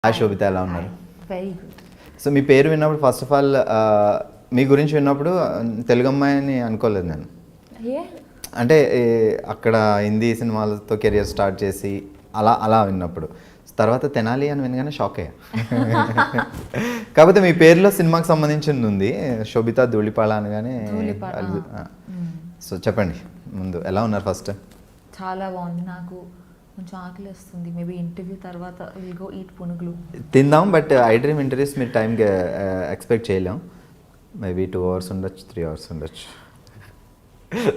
Hi శోభిత, ఎలా ఉన్నారు? Very good. So మీ పేరు విన్నప్పుడు ఫస్ట్ ఆఫ్ ఆల్ మీ గురించి విన్నప్పుడు తెలుగు అమ్మాయిని అనుకోలేదు నేను. అంటే అక్కడ హిందీ సినిమాలతో కెరియర్ స్టార్ట్ చేసి అలా అలా విన్నప్పుడు తర్వాత తెనాలి అని వినగానే షాక్ అయ్యా. కాకపోతే మీ పేరులో సినిమాకి సంబంధించింది ఉంది, శోభిత ధూళిపాళ అనగానే. సో చెప్పండి ముందు, ఎలా ఉన్నారు ఫస్ట్? చాలా బాగుంది. నాకు కొంచెం ఆకలి వస్తుంది. మేబీ ఇంటర్వ్యూ తర్వాత విల్ గో ఈట్ పునుగులు తిందాం. బట్ ఐ డ్రీమ్ ఇంటర్వ్యూస్ మీరు టైంకి ఎక్స్పెక్ట్ చేయలేం. మేబీ 2 hours ఉండొచ్చు, 3 hours ఉండొచ్చు.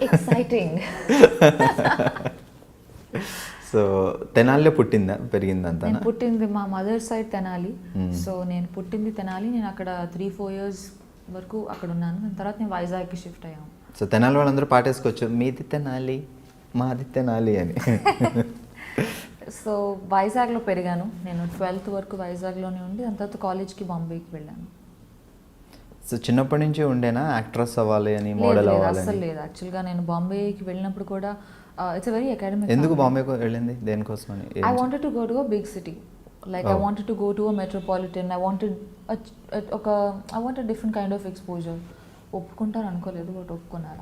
ఎక్సైటింగ్. సో తెనాలిలో పుట్టిందా పెరిగిందంతా? నేను పుట్టింది మా మదర్ సైడ్ తెనాలి. సో నేను పుట్టింది తెనాలి. నేను అక్కడ 3-4 years వరకు అక్కడ ఉన్నాను. దాని తర్వాత నేను వైజాగ్కి షిఫ్ట్ అయ్యాను. సో తెనాలి వాళ్ళందరూ పాటేసుకోవచ్చు, మీది తెనాలి మాది తెనాలి అని. సో వైజాగ్లో పెరిగాను. నేను 12th వరకు వైజాగ్లోనే ఉండి దాని తర్వాత కాలేజ్కి బాంబేకి వెళ్ళాను. సో చిన్నప్పటి నుంచి ఉండేనా యాక్ట్రెస్ అవ్వాలి అని, మోడల్ అవ్వాలి? అసలు లేదు. యాక్చువల్గా నేను బాంబేకి వెళ్ళినప్పుడు కూడా ఇట్స్ వెరీ అకాడమిక్. ఎందుకు బాంబేకి వెళ్ళింది, దేనికోసం అని? I wanted to go to a big city. Like I wanted to go to a metropolitan. I wanted different kind of exposure. ఒప్పుకుంటారు అనుకోలేదు, బట్ ఒప్పుకున్నారు.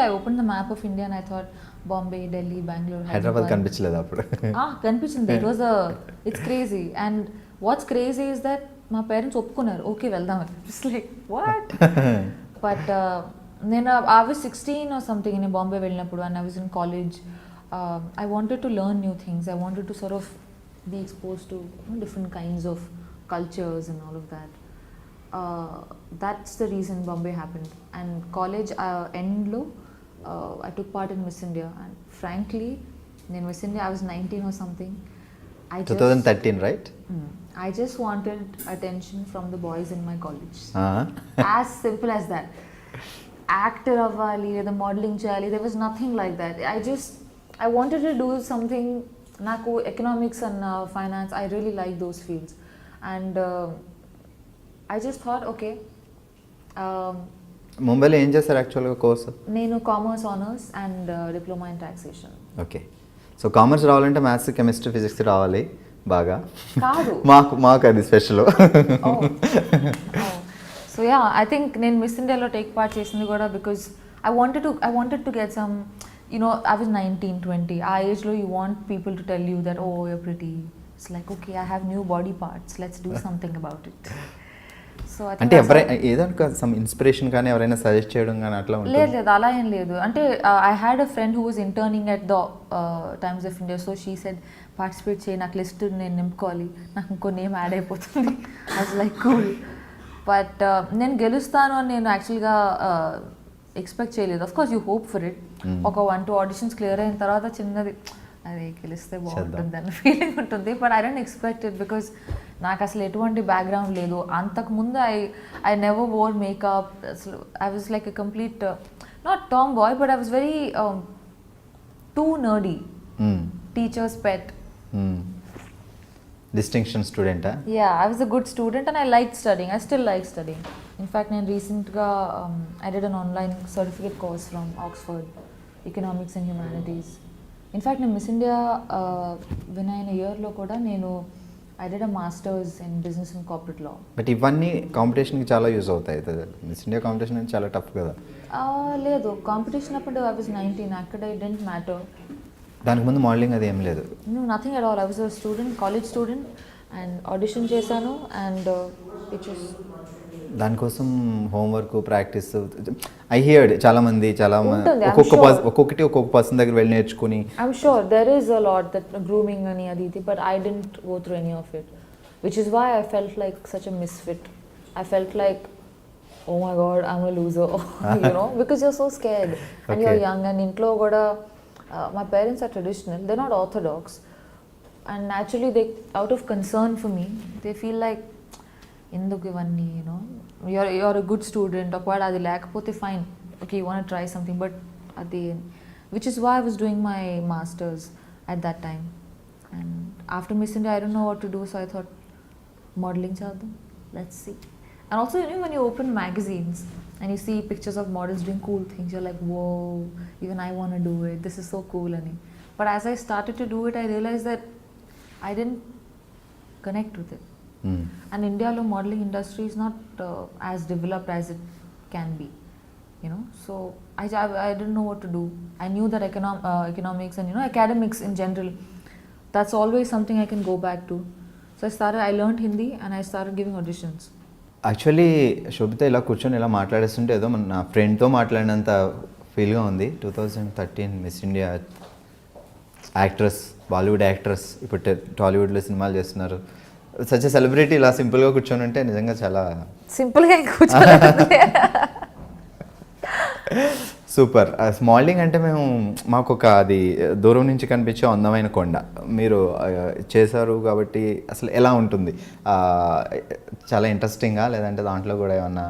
I open the map of India and I thought Bombay, Delhi, Bengaluru, Hyderabad కనిపించలేదు అప్పుడు? కనిపించింది. It's crazy. And what's crazy is that మా parents ఒప్పుకున్నారు, okay వెళ్దాం. It's like what. But నేను ఐ వాజ్ 16 or something నేను బాంబే వెళ్ళినప్పుడు, and I was in college. I wanted to learn new things. I wanted to sort of be expose to different kinds of cultures and all of that. That's the reason Bombay happened. And college end I took part in Miss India, and frankly in Miss India I was 19 or something. 2013, right? I just wanted attention from the boys in my college. As simple as that. Actor avvali, the modeling cheyali, there was nothing like that. I wanted to do something. Naku economics and finance, I really like those fields. And I just thought, okay. ముంబైలో ఏం చేస్తారు యాక్చువల్గా course? నేను commerce honours and diploma in taxation. Okay. So commerce రావాలంటే maths, chemistry, physics రావాలి బాగా. కాదు, మాకు అది special. So yeah, I think నేను మిస్ ఇండియాలో టేక్ పార్ట్ చేసింది కూడా because I wanted to get some, I was 19-20. ఆ ఏజ్లో you want people to tell you that oh you're pretty. It's like okay, I have new body parts, let's do something about it. అంటే ఎవరైనా ఏదైనా some inspiration కానీ ఎవరైనా suggest చేయడం కానీ అట్లా ఉంటుంది? లేదు, అలా ఏం లేదు. అంటే I had a friend who was interning at the Times of India. So she said participate చేయి, నాకు లిస్ట్ నేను నింపుకోవాలి, నాకు ఇంకో నేమ్ యాడ్ అయిపోతుంది. I was like cool. But నేను గెలుస్తాను అని నేను యాక్చువల్గా ఎక్స్పెక్ట్ చేయలేదు. Of course you hope for it. ఒక 1-2 ఆడిషన్స్ క్లియర్ అయిన తర్వాత చిన్నది అదే గెలిస్తే బాగుంటుంది అన్న ఫీలింగ్ ఉంటుంది. But I don't expect it because నాకు అసలు ఎటువంటి బ్యాక్గ్రౌండ్ లేదు. అంతకుముందు ఐ నెవర్ వోర్ మేకప్. అసలు I was like a complete not tomboy, but I was very too nerdy. Teachers pet. Distinction స్టూడెంటా? Yeah, I was a good student and I like studying. I still like studying. In fact నేను రీసెంట్గా I did an online certificate course from Oxford, economics and humanities. In fact నేను miss India win అయిన ఇయర్లో కూడా నేను I did a masters in business and corporate law. But ఇవన్నీ కాంపిటీషన్కి చాలా use అవుతాయి. మిస్ ఇండియా కాంపిటీషన్ అనేది చాలా టఫ్ కదా? లేదు, కాంపిటీషన్ అప్పుడు ఐ వాజ్ 19. అక్కడ ఇట్ డెంట్ మ్యాటర్. దానికి ముందు మోడలింగ్ అది ఏం లేదు? Nothing at all. I was a student, college student, and audition చేశాను అండ్ పిక్చర్స్. దానికోసం హోంవర్క్, ప్రాక్టీస్ ఐ హియర్డ్ చాలా మంది ఒక్కొక్కటి ఒక్కొక్క పర్సన్ దగ్గర వెళ్ళి నేర్చుకుని. I'm sure there is a lot that grooming అని అది ఇది, but I didn't go through any of it, which is why I felt like such a misfit. I felt like oh my god, I'm a loser. Because you're so scared and you're young, and intlo kuda my parents are traditional, they're not orthodox, and naturally they, out of concern for me, they feel like enduku ivanni, you're a good student, okvada adi lekapothe fine, okay, you want to try something, but adi, which is why I was doing my masters at that time. And after Miss India I don't know what to do, so I thought modeling chadam, let's see. And also, when you open magazines and you see pictures of models doing cool things, you're like, whoa, even I want to do it, this is so cool. But as I started to do it, I realized that I didn't connect with it. And Indiaలో modeling industry is not as developed as it can be, you know. So I didn't know what to do. I knew that economics and, you know, academics in general, that's always something I can go back to. So I learned Hindi and I started giving auditions. Actually Sobhita ఇలా కూర్చొని ఇలా మాట్లాడేస్తుంటే ఏదో నా ఫ్రెండ్తో మాట్లాడినంత ఫీల్గా ఉంది. 2013 miss India actress, Bollywood actress, ఇప్పుడు టాలీవుడ్లో సినిమాలు చేస్తున్నారు. సచ్ సెలబ్రిటీ ఇలా సింపుల్గా కూర్చొని ఉంటే నిజంగా చాలా సింపుల్గా కూర్చోలేదు. సూపర్. స్మాలింగ్ అంటే మాకు ఒక అది దూరం నుంచి కనిపించే అందమైన కొండ మీరు చేశారు కాబట్టి అసలు ఎలా ఉంటుంది? చాలా ఇంట్రెస్టింగ్గా, లేదంటే దాంట్లో కూడా ఏమన్నా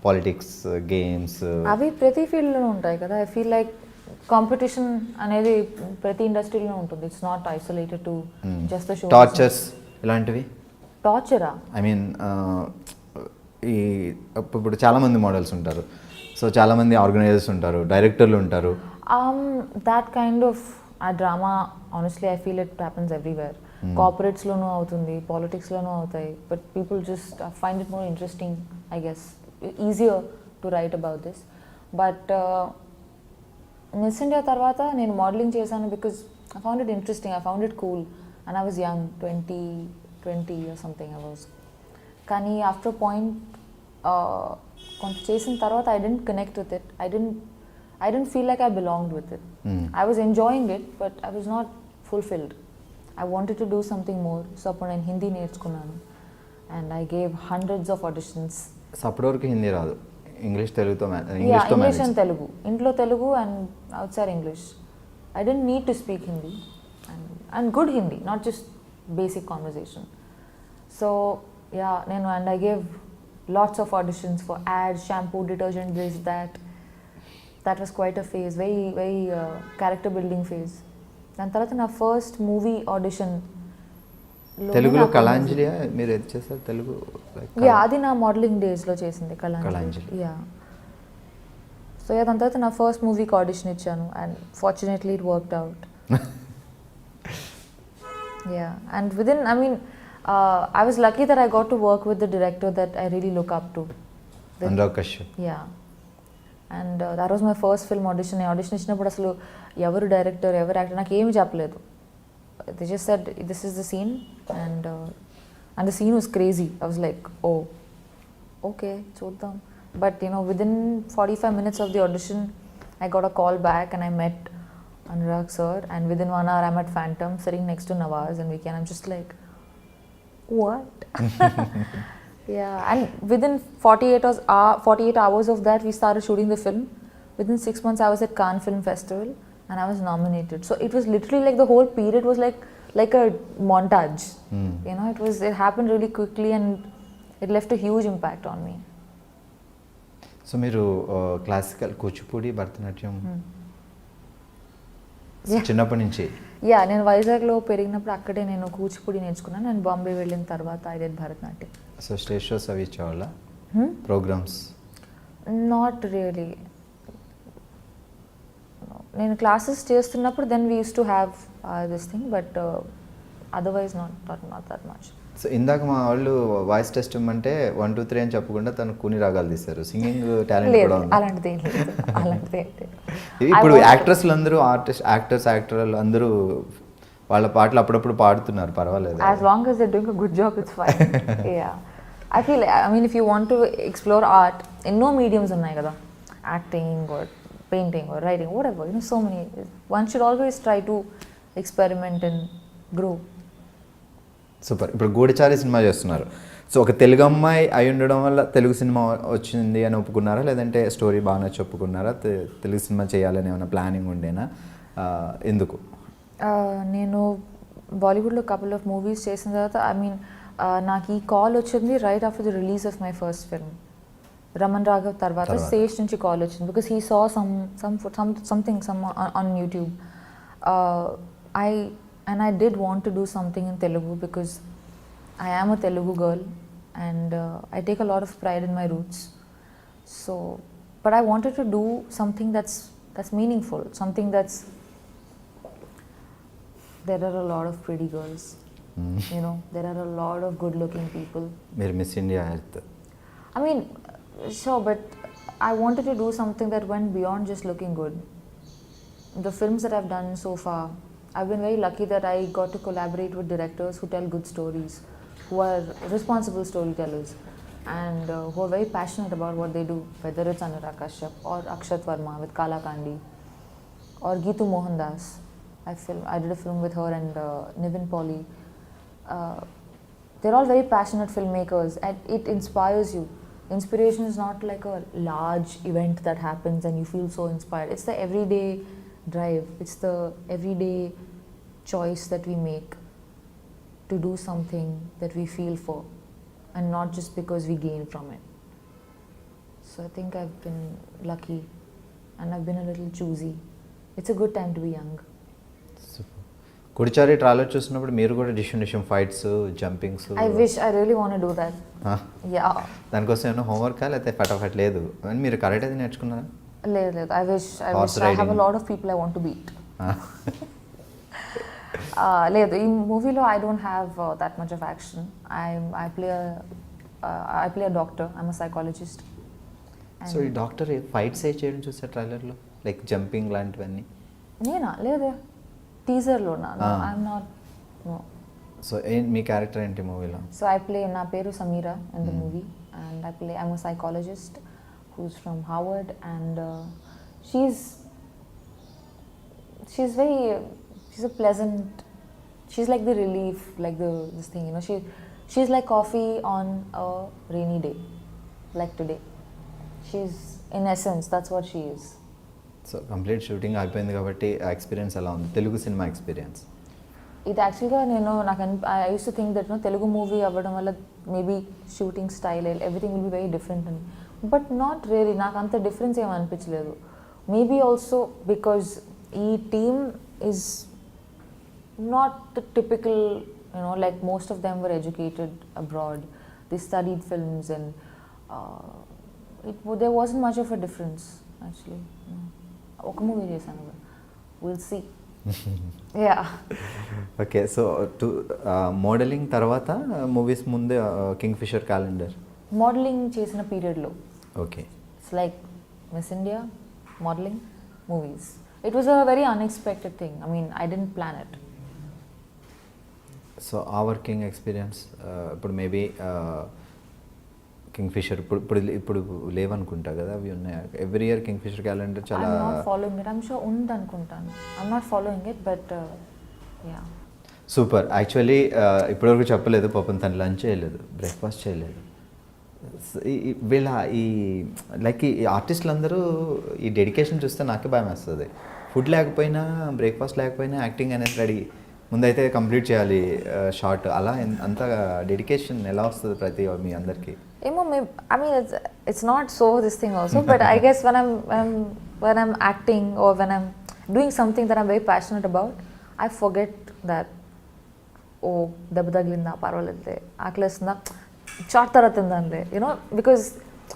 పాలిటిక్స్, గేమ్స్ అవి ప్రతి ఫీల్డ్లో ఉంటాయి కదా. ఐ ఫీల్ లైక్ కాంపిటీషన్ అనేది ప్రతి ఇండస్ట్రీలో ఉంటుంది. It's not isolated to just the show. Tortures ఇలాంటివి? టార్చరా? ఐ మీన్ ఈ ఇప్పుడు చాలామంది మోడల్స్ ఉంటారు, సో చాలామంది ఆర్గనైజర్స్ ఉంటారు, డైరెక్టర్లు ఉంటారు. That kind of a drama honestly I feel it happens everywhere. కార్పొరేట్స్లోనూ అవుతుంది, పాలిటిక్స్లోనూ అవుతాయి. But people just find it more interesting, I guess, easier to write about this. But miss India తర్వాత నేను మోడలింగ్ చేశాను because I found it interesting, I found it cool. And I was young, 20 or something I was. కానీ after point కొంత చేసిన తర్వాత I didn't connect with it. I dent feel like I belonged with it. I was enjoying it but I was not fulfilled. I wanted to do something more. So అప్పుడు నేను హిందీ నేర్చుకున్నాను and I gave hundreds of auditions. So అప్పటి వరకు హిందీ రాదు, English తెలుగుతో English and Telugu. ఇంట్లో Telugu and outside English. I didn't need to speak Hindi and good Hindi, not just basic conversation. So yeah, and I gave lots of auditions for ads, shampoo, detergent, this, that. That was quite a phase, very character building phase. దాని తర్వాత నా first movie audition తెలుగులో కళాంజలి మీరు ఏది చేస్తారు? తెలుగు అది నా modelling డేస్లో చేసింది కళాంజలి. యా. సో దాని తర్వాత నా ఫస్ట్ మూవీకి ఆడిషన్ ఇచ్చాను and fortunately it worked out. Yeah, and within, I mean, I was lucky that I got to work with the director that I really look up to. Anurag Kashyap. Yeah. And that was my first film audition. I audition ఇచ్చినప్పుడు అసలు ఎవరు director, ఎవరు actor నాకు ఏమి చెప్పలేదు. They just said, this is the scene, and the scene was crazy. I was like, oh, okay, చూద్దాం. But you know, within 45 minutes of the audition, I got a call back and I met Anurag sir, and within 1 hour I'm at Phantom sitting next to Nawaz and Vicky, and I'm just like, what? Yeah, and within 48 hours of that we started shooting the film. Within 6 months I was at Cannes Film Festival and I was nominated. So it was literally like the whole period was like a montage. You know, it happened really quickly and it left a huge impact on me. So మీరు classical Kuchipudi, Bharatanatyam చిన్నప్పటి నుంచి? Yeah, నేను వైజాగ్లో పెరిగినప్పుడు అక్కడే నేను కూచిపూడి నేర్చుకున్నాను. నేను బాంబే వెళ్ళిన తర్వాత I did Bharatanatyam. So stage shows అవి ఇచ్చేవాళ్ళ ప్రోగ్రామ్స్? Not really. నేను క్లాసెస్ చేస్తున్నప్పుడు then we used to have this thing, but otherwise not that much. So ఇందాక మా వాళ్ళు వాయిస్ టెస్ట్ ఇమ్మంటే 1 2 3 అని చెప్పకుండా తను కూని రాగాలు తీశారు. సింగింగ్ టాలెంట్ కూడా ఉంది? అలాంటిది అలాంటిది. ఇప్పుడు యాక్ట్రెస్లు అందరూ యాక్టర్లు అందరూ వాళ్ళ పాటలు అప్పుడప్పుడు పాడుతున్నారు, పర్వాలేదు. As long as they're doing a good job, it's fine. Yeah. I mean, if you want to explore art, ఎన్నో మీడియమ్స్ ఉన్నాయి కదా, acting or painting or writing, whatever, you know, so many. One should always try to experiment and grow. Super. ఇప్పుడు గూఢచారి cinema చేస్తున్నారు. So ఒక తెలుగు అమ్మాయి అయి ఉండడం వల్ల తెలుగు సినిమా వచ్చింది అని ఒప్పుకున్నారా, లేదంటే స్టోరీ బాగా నచ్చి ఒప్పుకున్నారా? తెలుగు సినిమా చేయాలని ఏమైనా ప్లానింగ్ ఉండేనా? ఎందుకు? నేను బాలీవుడ్లో కపుల్ ఆఫ్ మూవీస్ చేసిన తర్వాత నాకు ఈ కాల్ వచ్చింది right after the release of my first film Raman Raghav. తర్వాత స్టేజ్ నుంచి కాల్ వచ్చింది because he saw something on YouTube. I did want to do something in Telugu because I am a Telugu girl and I take a lot of pride in my roots. So, but I wanted to do something that's meaningful, something that's, there are a lot of pretty girls You know, there are a lot of good looking people. మీరు miss India earth. I mean, sure, but I wanted to do something that went beyond just looking good. The films that I've done so far, I've been very lucky that I got to collaborate with directors who tell good stories, who are responsible storytellers, and who are very passionate about what they do, whether it's Anurag Kashyap or Akshat Verma with Kala Kandi, or Geetu Mohandas. I did a film with her and Nivin Pauly. They're all very passionate filmmakers, and it inspires you. Inspiration is not like a large event that happens and you feel so inspired. It's the everyday drive. It's the everyday choice that we make to do something that we feel for, and not just because we gain from it. So I think I've been lucky, and I've been a little choosy. It's a good time to be young. Goodachari trailer చూసినప్పుడు మీరు కూడా డిషన్ fights jumpings I wish I really want to do that. Yeah. దానికోసం ఏమైనా హోంవర్కా లేకపోతే ఫటాఫట్ లేదు అని మీరు కరెక్ట్ అది నేర్చుకున్నారా? లేదు. I wish Horse I have a riding. lot of people I want to beat. లేదు, ఈ మూవీలో I don't have that much of action. I play a doctor. I'm a psychologist. So ఈ డాక్టర్ ఫైట్స్ ఏ చేయడం చూసారు ట్రైలర్లో, like jumping లాంటివన్నీ? నేనా? లేదు, టీజర్లోనా? I'm not. నో. సో మీ క్యారెక్టర్ ఏంటి మూవీలో? సో నా పేరు Sameera in the movie, and I'm a psychologist who's from Harvard, and she's a pleasant, she's like the relief, like this thing, you know, she's like coffee on a rainy day, like today. She's, in essence, that's what she is. So complete shooting అయిపోయింది కాబట్టి ఆ experience ఎలా ఉంది, Telugu cinema experience? ఇది యాక్చువల్గా I use to think that Telugu movie అవ్వడం వల్ల maybe shooting style everything will be very different అని, బట్ నాట్ రియలీ. నాకు అంత డిఫరెన్స్ ఏమీ అనిపించలేదు. మేబీ ఆల్సో బికాజ్ ఈ team is not the typical, you know, like most of them were educated abroad, they studied films, and there wasn't much of a difference actually. ఒక movie చేశాను, will see. Yeah. Okay. So modelling తర్వాత movies ముందే king fissure calendar modelling చేసిన పీరియడ్లో. Okay. It's like miss India, modelling, movies. It was a very unexpected thing. I mean, I didn't plan it. So ఆ working experience ఇప్పుడు maybe Kingfisher ఇప్పుడు లేవనుకుంటా కదా, అవి ఉన్నాయి every year Kingfisher calendar చాలా. I'm not following it. I'm sure ఉంది అనుకుంటాను. I'm not following it, but yeah. Super. Actually ఇప్పటివరకు చెప్పలేదు పాపం, తను లంచ్ చేయలేదు, బ్రేక్ఫాస్ట్ చేయలేదు. వీళ్ళ ఈ లైక్ ఈ ఆర్టిస్టులు అందరూ ఈ డెడికేషన్ చూస్తే నాకే భయం వేస్తుంది. ఫుడ్ లేకపోయినా, బ్రేక్ఫాస్ట్ లేకపోయినా యాక్టింగ్ అనేది రెడీ, ముందైతే కంప్లీట్ చేయాలి షార్ట్, అలా అంత డెడికేషన్ ఎలా వస్తుంది ప్రతి మీ అందరికీ? ఏమో, I mean, it's not so this thing also, but I guess when I'm acting or when I'm doing something that I'm very passionate about, I forget that, oh, దెబ్బ తగిలిందా, పర్వాలేదులే, ఆకలేస్తుందా, చాట్ తర్వాత తిందాంలే, you know, because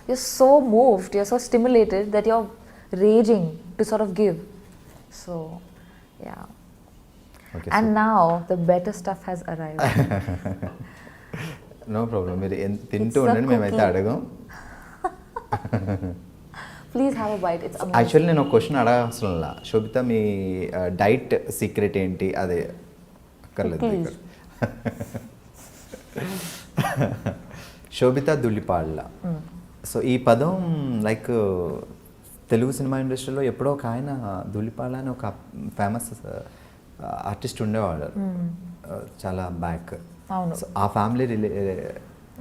you're so moved, you're so stimulated that you're raging to sort of give. So, yeah. Okay, and now the better stuff has arrived. No problem, మీరు తింటూ ఉండండి, మేమైతే అడగం. Please have a bite. It's amazing. Actually నేను ఒక question అడగాల్సిన, శోభిత మీ diet secret ఏంటి? అదే అక్కర్లేదు ఇక్కడ. శోభిత దుల్లిపాళ్ళ. సో ఈ పదం లైక్ తెలుగు సినిమా ఇండస్ట్రీలో ఎప్పుడో ఒక ఆయన దుల్లిపాళ్ళ అని ఒక ఫేమస్ ఆర్టిస్ట్ ఉండేవాడు చాలా బ్యాక్. అవును. ఆ ఫ్యామిలీ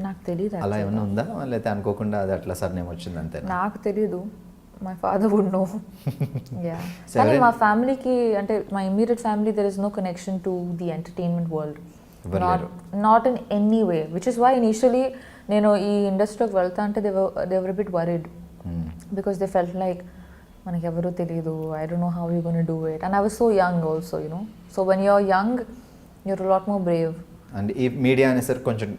నాకు తెలియదు అలా ఏమైనా ఉందా, లేకపోతే అనుకోకుండా అది అట్లా సర్నేమ్ వచ్చింది అంతే? నాకు తెలియదు. My father would know. Yeah. కానీ మా ఫ్యామిలీకి, అంటే మా immediate family, there is no connection to the entertainment world, not in any way, which is why initially నేను ఈ ఇండస్ట్రీలోకి వెళ్తా అంటే they were bit worried, because they felt like మనకి ఎవరూ తెలియదు, I don't know how you gonna do it, and I was so young also, you. So when you're young you're a lot more Brave. And ఈ media అనేసరికి కొంచెం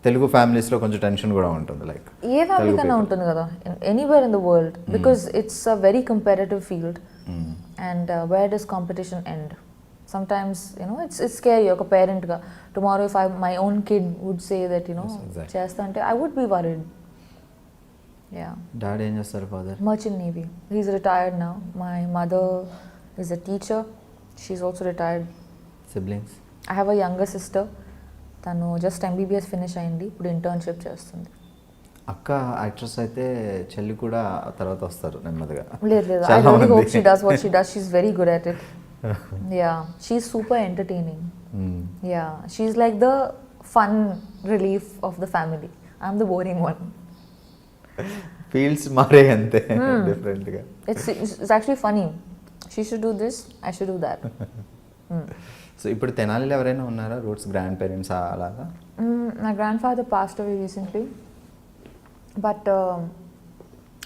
తెలుగు ఫ్యామిలీస్లో కొంచెం tension కూడా ఉంటుంది, లైక్ ఏ ఫ్యామిలీ కన్నా ఉంటుంది కదా, anywhere in the world, because it's a very comparative field, and where does competition end? sometimes, you know, it's scary. Like a parent ga, tomorrow if my own kid would say that, you know, Yes, exactly. chesta ante, I would be worried. Yeah. Daddy ఏం చేస్తారు father? Merchant Navy. He's retired now. My mother is a teacher. She's also retired. Siblings? I have a younger sister. తను just MBBS finish అయింది, ఇప్పుడు internship చేస్తుంది. అక్క actress అయితే చెల్లి కూడా తర్వాత వస్తారు నెమ్మదిగా. లేదు లేదు, I really hope she does what she does. She's very good at it. Yeah, she's super entertaining. Yeah, she's like the fun relief of the family. I'm the boring one. Fields మారే అంతే డిఫరెంట్గా. It's actually funny. She should do this, I should do that. So ఇప్పుడు తెనాలిలో ఎవరైనా ఉన్నారా roots grand parents అలాగా? My grandfather passed away recently, but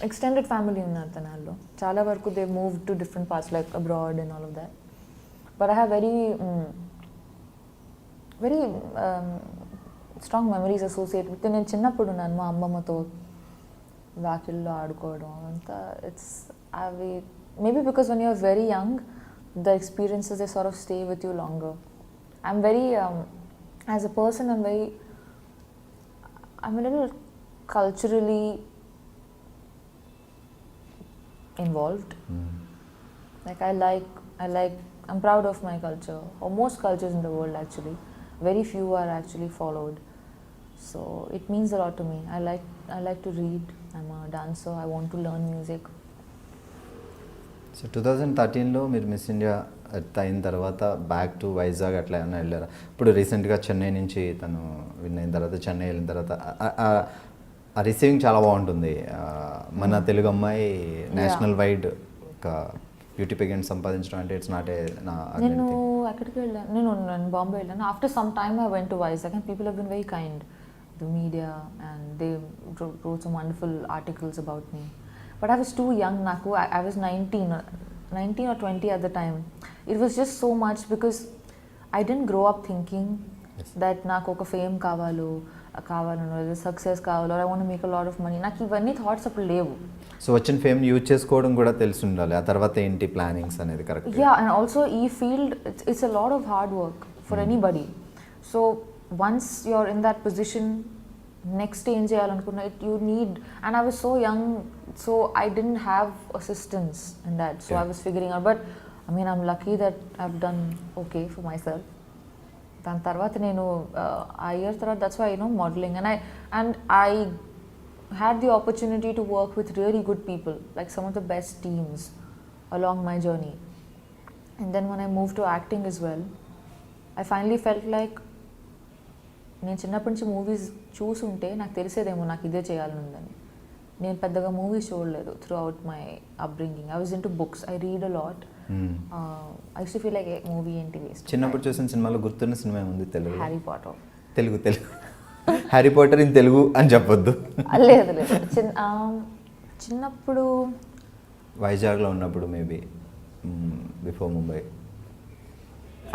extended family ఉన్నారు తెనాలిలో. చాలా వరకు they moved to different parts like abroad and all of that. But I have very strong memories associated with. నేను చిన్నప్పుడు ఉన్నాను మా అమ్మమ్మతో వాకిల్లో ఆడుకోవడం అంతా. ఇట్స్ అవి maybe because when you're very young, the experiences they sort of stay with you longer. I'm very as a person I'm a little culturally involved. Like I'm proud of my culture, or most cultures in the world actually. Very few are actually followed. So it means a lot to me. I like to read. I'm a dancer. I want to learn music. So 2013లో మీరు miss India అయిన తర్వాత back to Vizag అట్లా ఏమైనా వెళ్ళారా? ఇప్పుడు రీసెంట్గా చెన్నై నుంచి తను విన్ అయిన తర్వాత చెన్నై వెళ్ళిన తర్వాత ఆ రిసీవింగ్ చాలా బాగుంటుంది. మన తెలుగు అమ్మాయి నేషనల్ వైడ్ ఒక బ్యూటీ పెగెంట్ సంపాదించడం అంటే ఇట్స్ నాట్ ఏ నేను ఎక్కడికి వెళ్ళాను, నేను బాంబే వెళ్ళాను. After some time I went to Vizag and people have been very kind, the media, and they wrote some wonderful articles about me. But I was too young, Naku. I was 19 or 20 at the time. It was just so much because I didn't grow up thinking that నాకు ఒక fame కావాలో success కావాలో, I want to make a lot of money. నాకు ఇవన్నీ thoughts అప్పుడు లేవు. So వచ్చిన fame use చేసుకోవడం కూడా తెలిసి ఉండాలి. ఆ తర్వాత ఏంటి ప్లానింగ్స్ అనేది కరెక్ట్. యా, అండ్ ఆల్సో ఈ field it's a lot of hard work for anybody. So once you're in that position, next ఏం చేయాలనుకున్నా you need, and I was so young, so I didn't have assistance in that, so I was figuring out. But I mean, I'm lucky that I've done okay for myself. దాని తర్వాత నేను ఆ year తర్వాత, that's why, you know, modeling, and I had the opportunity to work with really good people, like some of the best teams along my journey. And then when I moved to acting as well, I finally felt like నేను చిన్నప్పటి నుంచి movies చూసుంటే నాకు తెలిసేదేమో నాకు ఇదే చేయాలని ఉందని. నేను పెద్దగా మూవీస్ చూడలేదు throughout my upbringing. I was into books, I read a lot. I use to feel like movie ఏంటి వేస్ట్. చిన్నప్పుడు చూసిన సినిమాలో గుర్తున్న సినిమా ఉంది Telugu? Harry Potter. Telugu Harry Potter in Telugu అని చెప్పొద్దు. లేదు చిన్నప్పుడు వైజాగ్లో ఉన్నప్పుడు maybe before Mumbai.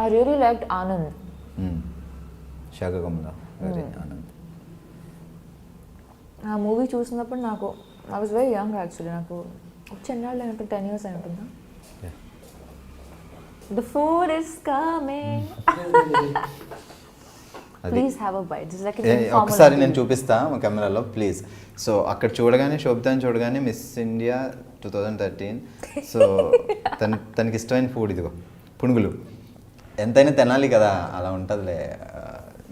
I really liked Anand. శాఖకమల గారి ఆనంద్. ఆ మూవీ చూసినప్పుడు నాకు, I was very young actually, నాకు చెన్నాళ్ళు అయినప్పుడు 10 years అయి ఉంటుందా. The food is coming, please have a bite. ఒకసారి నేను చూపిస్తా మా కెమెరాలో ప్లీజ్. సో అక్కడ చూడగానే, శోభితాని చూడగానే మిస్ ఇండియా 2013. సో తనకి ఇష్టమైన ఫుడ్ ఇదిగో పునుగులు. ఎంతైనా తినాలి కదా, అలా ఉంటుందిలే.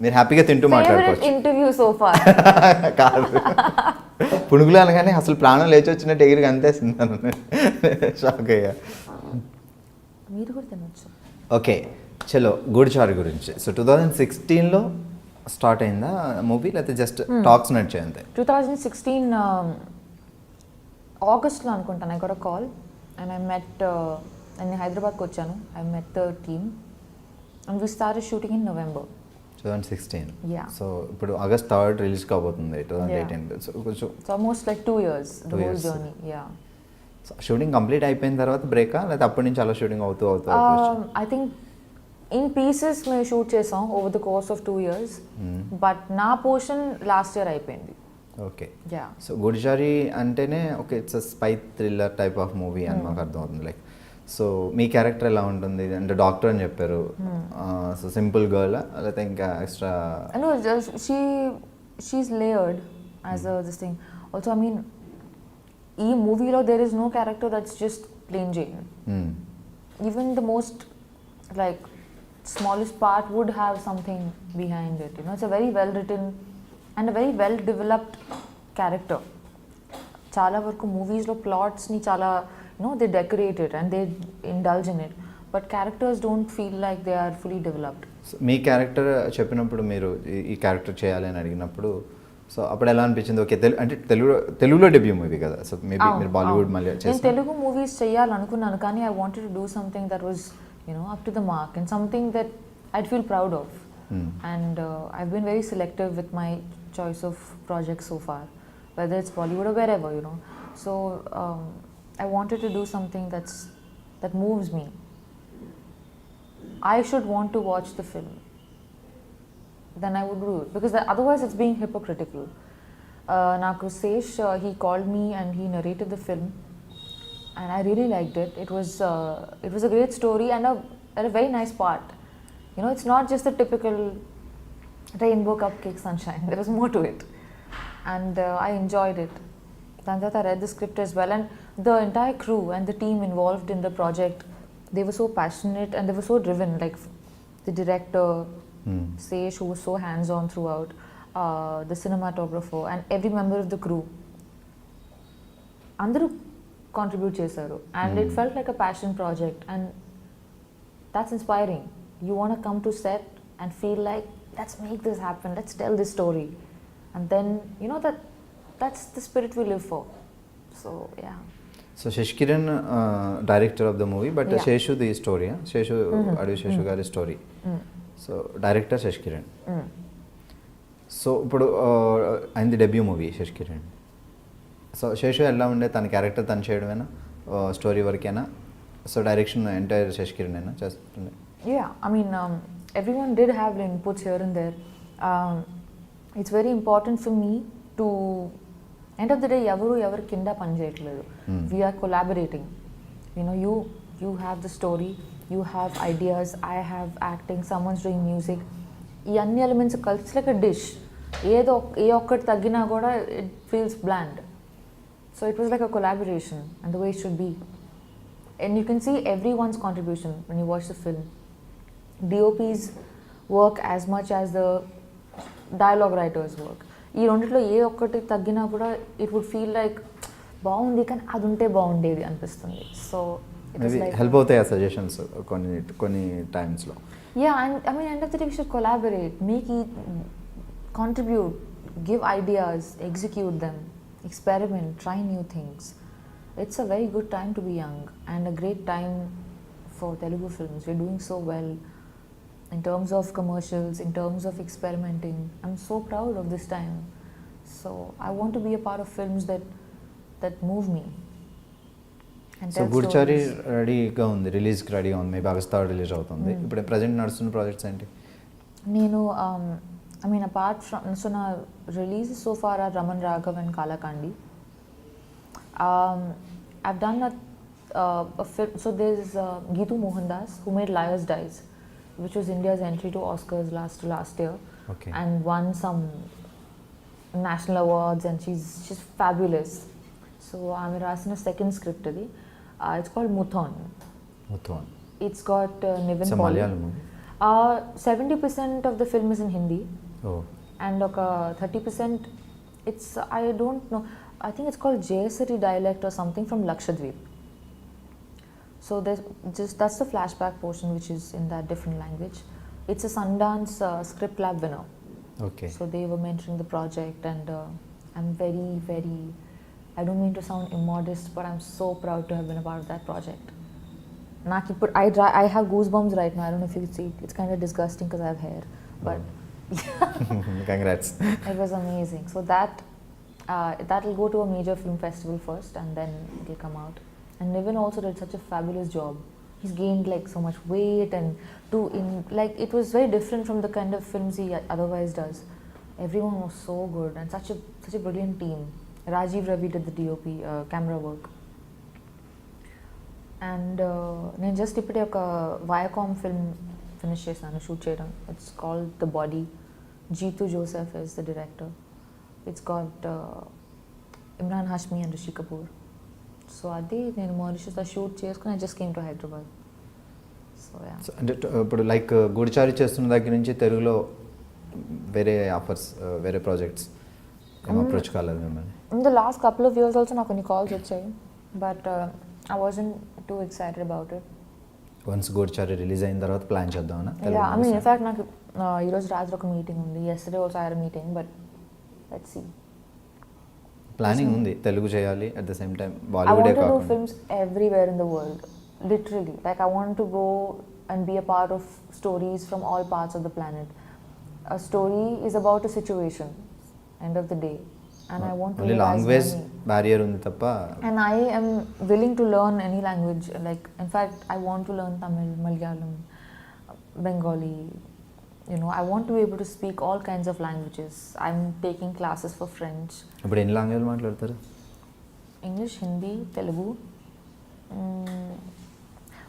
మీరు హ్యాపీగా తింటూ మాట్లాడుకోవచ్చు. ఇంటర్వ్యూ సో ఫార్ కాదు, పునుగులు అనగానే అసలు ప్రాణం లేచి వచ్చినట్టు ఎగిరికి అంతేస్తున్నాను, షాక్ అయ్యా. మీరు కూడా తినొచ్చు. ఓకే, చలో గూడిచారు గురించి. సో 2016లో స్టార్ట్ అయిందా మూవీ, లేకపోతే జస్ట్ టాక్స్ నడిచాయి అంతే? 2016 ఆగస్ట్లో అనుకుంటాను. I got a call and I met, నేను హైదరాబాద్కి వచ్చాను. I met the team and we started shooting in November 2016. Yeah. So ఇప్పుడు August 3rd రిలీజ్ కాబోతుంది 2018. సో కొంచెం it's almost like 2 years the whole journey. Yeah. So shooting complete అయిపోయిన తర్వాత బ్రేకా, లేకపోతే అప్పటి నుంచి అలా షూటింగ్ అవుతూ ఐ థింక్ ఇన్ పీసెస్ మేము షూట్ చేసాం over the course of 2 years, but నా పోర్షన్ లాస్ట్ ఇయర్ అయిపోయింది. ఓకే. యా. సో గుడిచారి అంటేనే okay, it's a spy thriller type of movie అని మాకు అర్థమవుతుంది. లైక్ సో మీ క్యారెక్టర్ ఎలా ఉంటుంది అంటే డాక్టర్ అని చెప్పారు, సో సింపుల్ గర్ల్ లేకపోతే ఇంకా extra? No, she's layered as a this thing. Also, I mean, ఈ మూవీలో there is no character that's just plain Jane. Even the most like smallest part would have something behind it. You know, it's a very well written and a very well developed character. చాలా వరకు మూవీస్లో ప్లాట్స్ని చాలా they decorate it and they indulge in it, but characters don't feel like they are fully developed. మీ character చెప్పినప్పుడు మీరు ఈ character చేయాలి అని అడిగినప్పుడు సో అప్పుడు ఎలా అనిపించింది? ఓకే, అంటే తెలుగులో డెబ్యూ మూవీ కదా, సో మేబీ మీరు బాలీవుడ్ మళ్ళీ నేను తెలుగు మూవీస్ చేయాలనుకున్నాను, కానీ I wanted to do something that was up to the mark and something that I'd feel proud of. And I've been very selective with my choice of projects so far, whether it's Bollywood or wherever, So I wanted to do something that moves me. I should want to watch the film. Then I would do it, because otherwise it's being hypocritical. Naku Sesh, he called me and he narrated the film, and I really liked it. It was a great story and a very nice part. It's not just the typical rainbow cupcake sunshine. There was more to it. And I enjoyed it. Then I read the script as well, and the entire crew and the team involved in the project, they were so passionate and they were so driven. Like the director, Sesh, who was so hands-on throughout, the cinematographer, and every member of the crew. Andaru contribute chesaru, and it felt like a passion project, and that's inspiring. You want to come to set and feel like, let's make this happen, let's tell this story. And then that's the spirit we live for. So yeah. So Sheshkiran, director of the movie, but Yeah. Sheshu the story, Sheshu Adu Sheshu gari story. So director Sheshkiran. So ఇప్పుడు అయింది debut movie శేష్కిరణ్. So Seshu ఎలా ఉండే, తన character తను చేయడమేనా, story వరకేనా? So direction entire శేష్కిరణ్ అయినా చేస్తుండే? Yeah, I mean, everyone did have inputs here and there. It's very important for me to, end of the day, ఎవరు కింద పని చేయట్లేదు. We are collaborating. You have the story, you have ideas, I have acting, someone's doing music. ఈ అన్ని elements కలిసి like a dish. ఏ ఒక్కటి తగ్గినా కూడా it feels bland. So it was like a collaboration and the way it should be. And you can see everyone's contribution when you watch the film. DOP's work as much as the dialogue writers work. ఈ రెండిట్లో ఏ ఒక్కటి తగ్గినా కూడా it would feel like బాగుంది కానీ అది ఉంటే బాగుండేది అనిపిస్తుంది. సో హెల్ప్ అవుతాయి సజెషన్స్ కొన్ని టైమ్స్లో. Yeah, and I mean, end of the day, we should collaborate, contribute, give ideas, execute them, experiment, try new things. It's a very good time to be young and a great time for Telugu films. We're doing so well in terms of commercials, in terms of experimenting. I'm so proud of this time. So I want to be a part of films that move me. So Goodachari రెడీగా ఉంది, రిలీజ్కి రెడీగా ఉంది, maybe August 3 release అవుతుంది. ఇప్పుడు present నడుస్తున్న projects ఏంటి? నేను I mean, apart from, so now releases so far are Raman Raghav and Kalakandi. I've done a film, so there's Geetu Mohandas who made Liars Dies, which was India's entry to Oscars last year. Okay. And won some national awards, and she's fabulous. So I'm writing a second script today. It's called Muthon. It's got Nivin It's a Pauly. Malayalam movie. 70% of the film is in Hindi. Oh. And 30% it's, I don't know, I think it's called Jayasari dialect or something from Lakshadweep. So that's the flashback portion which is in that different language. It's a Sundance Script Lab winner. Okay. So they were mentoring the project, and I'm very, very, I don't mean to sound immodest, but I'm so proud to have been a part of that project. I have goosebumps right now. I don't know if you can see. It's kind of disgusting because I have hair, but Congrats. it was amazing. So that will go to a major film festival first, and then it will come out. And Nivin also did such a fabulous job. He's gained like so much weight, and like it was very different from the kind of films he otherwise does. Everyone was so good, and such a brilliant team. Rajiv Ravi did the DOP camera work. And నేను just ఇప్పుడే ఒక Viacom film finish చేశాను shoot చేయడం. It's called the body. Jitu Joseph is the director. It's got Imran Hashmi and Rishi Kapoor. So అది నేను మారిషస్లో shoot చేసుకుని I just came to Hyderabad. So yeah. అంటే ఇప్పుడు లైక్ గూడిచారి చేస్తున్న దగ్గర నుంచి తెలుగులో వేరే ఆఫర్స్, వేరే ప్రాజెక్ట్స్ ఏం అప్రోచ్ కాలేదు మిమ్మల్ని? In the last couple of years also నాకు కొన్ని కాల్స్ వచ్చాయి, but I wasn't too excited about it. Once Goodachari release అయిన తర్వాత ప్లాన్ చేద్దామన్నా? యా, ఐ మీన్ ఇన్ఫ్యాక్ట్ నాకు ఈరోజు రాత్రి ఒక మీటింగ్ ఉంది. Yesterday also I had a meeting, but let's see. Planning ఉంది తెలుగు చేయాలి, at the same time I బాలీవుడే want to do కాకుండా. films everywhere in the world, literally. Like I want to go and be a part of stories from all parts of the planet. A story is about a situation, end of the day, and I want to only live as language many. Barrier ఉంది తప్ప. And I am willing to learn any language. Like in fact, I want to learn Tamil, Malayalam, Bengali. You know, I want to be able to speak all kinds of languages. I'm taking classes for French, ఇప్పుడు ఎన్ని language మాట్లాడతారు? English, Hindi, Telugu.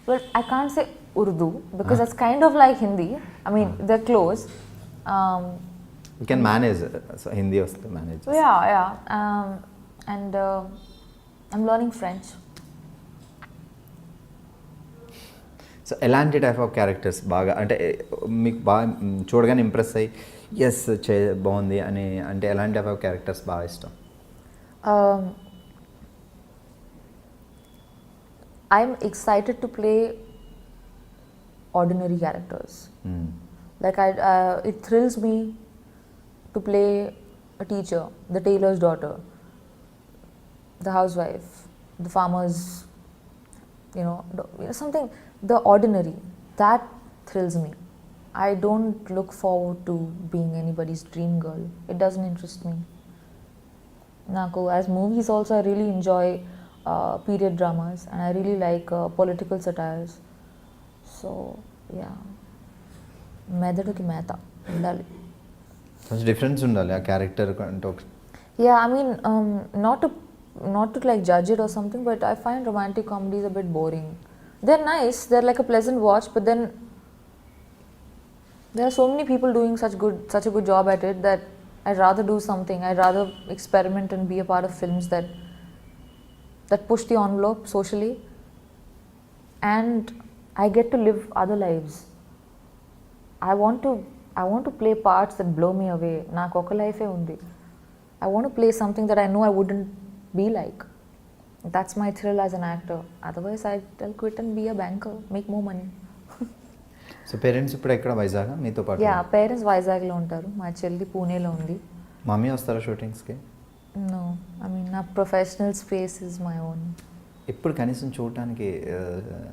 Well, I can't say Urdu because that's kind of like Hindi. I mean, they're close. You can manage, Hindi వస్తే manage. Yeah. And I'm learning French. So ఎలాంటి type of characters బాగా అంటే మీకు బాగా చూడగానే impress అయ్యి yes బాగుంది అని అంటే ఎలాంటి టైప్ ఆఫ్ క్యారెక్టర్స్ బాగా ఇష్టం? I'm excited to play ordinary characters. Like it thrills me to play a teacher, the tailor's daughter, the housewife, the farmer's, something, the ordinary. That thrills me. I don't look forward to being anybody's dream girl. It doesn't interest me. Naku, as movies also, I really enjoy period dramas, and I really like political satires. So, yeah. మెదడుకి మేత ఉండాలి. కొంచెం difference ఉండాలి ఆ character అంటే. Yeah, I mean, not to like judge it or something, but I find romantic comedies a bit boring. They're nice, they're like a pleasant watch, but then there are so many people doing such a good job at it that I'd rather do something. I'd rather experiment and be a part of films that push the envelope socially, and I get to live other lives. I want to play parts that blow me away. Naaku oka life e undi. I want to play something that I know I wouldn't be like. That's my thrill as an actor. Otherwise, I'll quit and be a banker, make more money. So parents ఇప్పుడు ఎక్కడ వైజాగ్ మీతో పాటు? Yeah, parents వైజాగ్లో ఉంటారు. మా చెల్లి పూణేలో ఉంది. మమ్మీ వస్తారా షూటింగ్స్కి? నో, ఐ మీన్ నా professional space is my own. ఇప్పుడు కనీసం చూడటానికి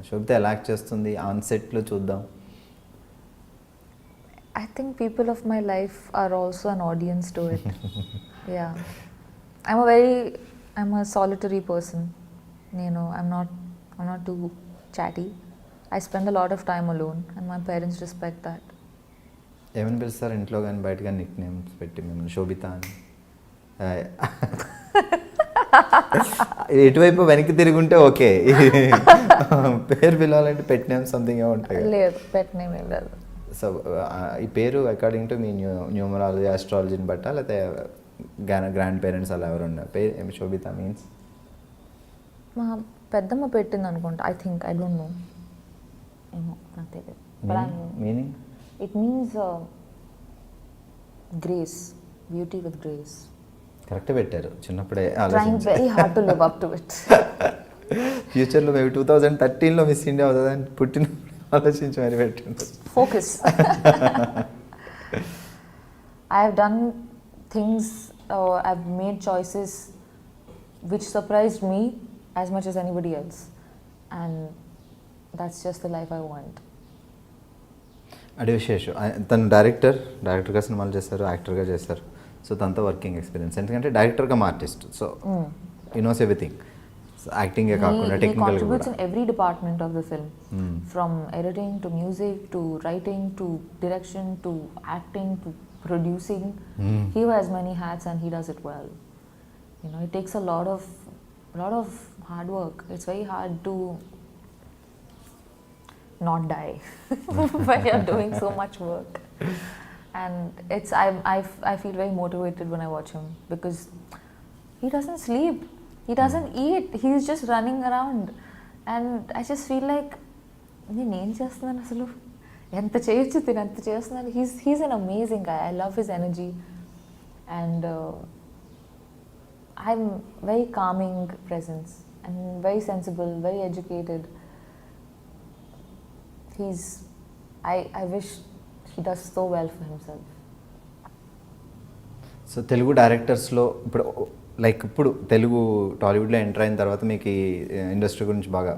శోభిత ఎలా యాక్ట్ చేస్తుంది ఆన్ సెట్లో చూద్దాం. I think people of my life are also an audience to it. Yeah. I'm a solitary person. I'm not too chatty. I spend a lot of time alone, and my parents respect that. ఏమని పిలుస్తారు ఇంట్లో కానీ బయట కానీ Nick names పెట్టి మిమ్మల్ని? శోభిత అని ఎటువైపు వెనక్కి తిరుగుంటే ఓకే, పేరు పిలవాలంటే పెట్ నేమ్ సంథింగ్ ఏమో ఉంటాయి. లేదు, పెట్ నేమ్ ఏం లేదు. సో ఈ పేరు అకార్డింగ్ టు మీ న్యూమరాలజీ ఆస్ట్రాలజీని బట్టా లేకపోతే గ్రాండ్ పేరెంట్స్ అలా ఎవరు ఉన్నారు? పేరు ఏమి శోభిత మీన్స్? మా పెద్దమ్మ పెట్టింది అనుకుంటా. I think, I don't no, ఏమో నాకు తెలియదు. Meaning? It means grace, beauty with grace. Correct పెట్టారు. చిన్నప్పుడే trying very hard to live up to it. ఫ్యూచర్లో మేబీ 2013లో మిస్ ఇండియా అవుతుందని పుట్టిన ఆలోచించి మరి పెట్టండి. Focus. I have done things, I've made choices which surprised me as much as anybody else, and that's just the life I want. అడి విశేషం తను డైరెక్టర్గా సినిమాలు చేస్తారు, యాక్టర్గా చేస్తారు. సో తనతో వర్కింగ్ ఎక్స్పీరియన్స్, ఎందుకంటే డైరెక్టర్గా artist, so he knows everything. యాక్టింగే కాకుండా he contributes in every department of the film, from editing to music to writing to direction to acting to producing. He wears many hats and he does it well. It takes a lot of hard work. It's very hard to not die when you're doing so much work. And I feel very motivated when I watch him because he doesn't sleep, he doesn't eat, he's just running around. And I just feel like నేను ఏం చేస్తున్నాను అసలు, ఎంత చేయొచ్చు తిని అంత చేస్తున్నాను. He's an amazing guy. I love his energy. And I'm very calming presence and very sensible, very educated. I wish he does so well for himself. So Telugu డైరెక్టర్స్లో ఇప్పుడు లైక్ ఇప్పుడు తెలుగు టాలీవుడ్లో ఎంటర్ అయిన తర్వాత మీకు ఈ ఇండస్ట్రీ గురించి బాగా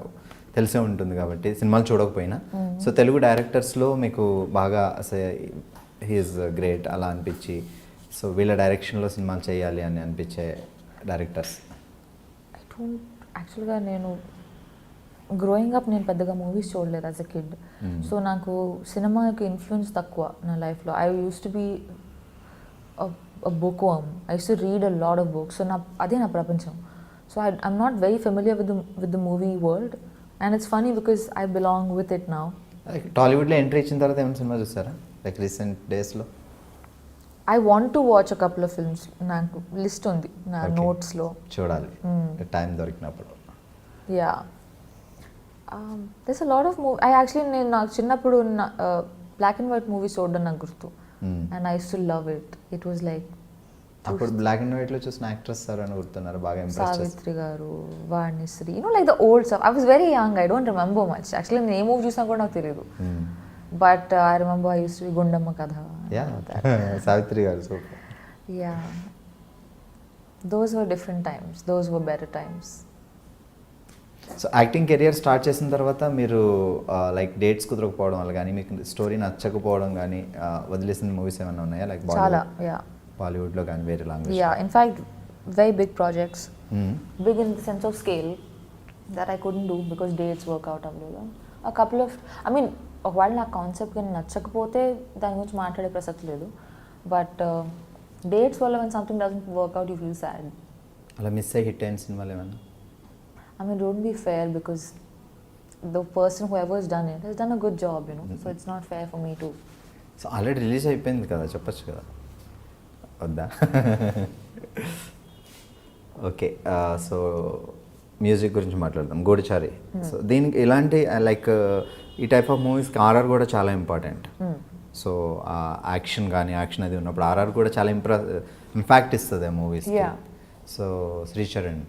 తెలిసే ఉంటుంది కాబట్టి సినిమాలు చూడకపోయినా, సో తెలుగు డైరెక్టర్స్లో మీకు బాగా అసలు హీఈస్ గ్రేట్ అలా అనిపించి సో వీళ్ళ డైరెక్షన్లో సినిమాలు చేయాలి అని అనిపించే డైరెక్టర్స్? యాక్చువల్గా నేను గ్రోయింగ్ అప్ నేను పెద్దగా మూవీస్ చూడలేదు యాజ్ అ కిడ్. సో నాకు సినిమాకి ఇన్ఫ్లుయెన్స్ తక్కువ నా లైఫ్లో. I use to be bookworm. I use to read a lot of books. So అదే నా ప్రపంచం. So I'm not very familiar with the movie world. And it's funny because I belong with it now. టాలీవుడ్లో entry ఇచ్చిన తర్వాత ఏమైనా సినిమా చూస్తారా like recent డేస్లో? I want to watch a couple of films. నాకు లిస్ట్ ఉంది నా నోట్స్లో. చూడాలి టైం దొరికినప్పుడు. Yeah. There's a lot of నేను నాకు చిన్నప్పుడు బ్లాక్ అండ్ వైట్ మూవీస్ చూడడం నాకు గుర్తు. And I used to love it. It was like అప్పుడు బ్లాక్ అండ్ వైట్లో చూసిన యాక్ట్రెస్ సార్ అని గుర్తున్నారు బాగా ఇంప్రెస్ చేసి? సావిత్రి గారు, Vanisri, like the old stuff. I was very young. I don't remember much. Actually నేను ఏ మూవీ చూసినా కూడా నాకు తెలియదు. But I remember I used to be Gundamma Kadha. Yeah, Savitri garu super. Yeah. Those were different times. Those were better times. So acting career start చేసిన తర్వాత మీరు like dates కుదరకపోవడం వల్ల కానీ మీకు స్టోరీ నచ్చకపోవడం కానీ వదిలేసిన మూవీస్ ఏమైనా ఉన్నాయా లైక్ బాలీవుడ్లో కానీ వేరే language? Yeah, in fact very big projects. Big in the sense of scale that I couldn't do because dates work out అవ్వలేదు. A couple of ఒకవేళ నా కాన్సెప్ట్ కానీ నచ్చకపోతే దాని గురించి మాట్లాడే ప్రసక్తి లేదు. బట్ డేట్స్ వల్ల when something doesn't work out you feel sad. అలా మిస్ అయ్యి హిట్ అయిన సినిమాలు ఏమన్నా? Don't be fair because the person whoever has done it has done a good job, so it's not fair for me to. So already release అయిపోయింది కదా, చెప్పచ్చు కదా, వద్దా? ఓకే, సో మ్యూజిక్ గురించి మాట్లాడదాం. గూఢచారి. సో దీనికి ఇలాంటి లైక్ ఈ టైప్ ఆఫ్ మూవీస్కి ఆర్ఆర్ కూడా చాలా ఇంపార్టెంట్. సో యాక్షన్ కానీ యాక్షన్ అది ఉన్నప్పుడు ఆర్ఆర్ కూడా చాలా ఇంపాక్ట్ ఇస్తుంది ఆ మూవీస్. సో శ్రీచరణ్,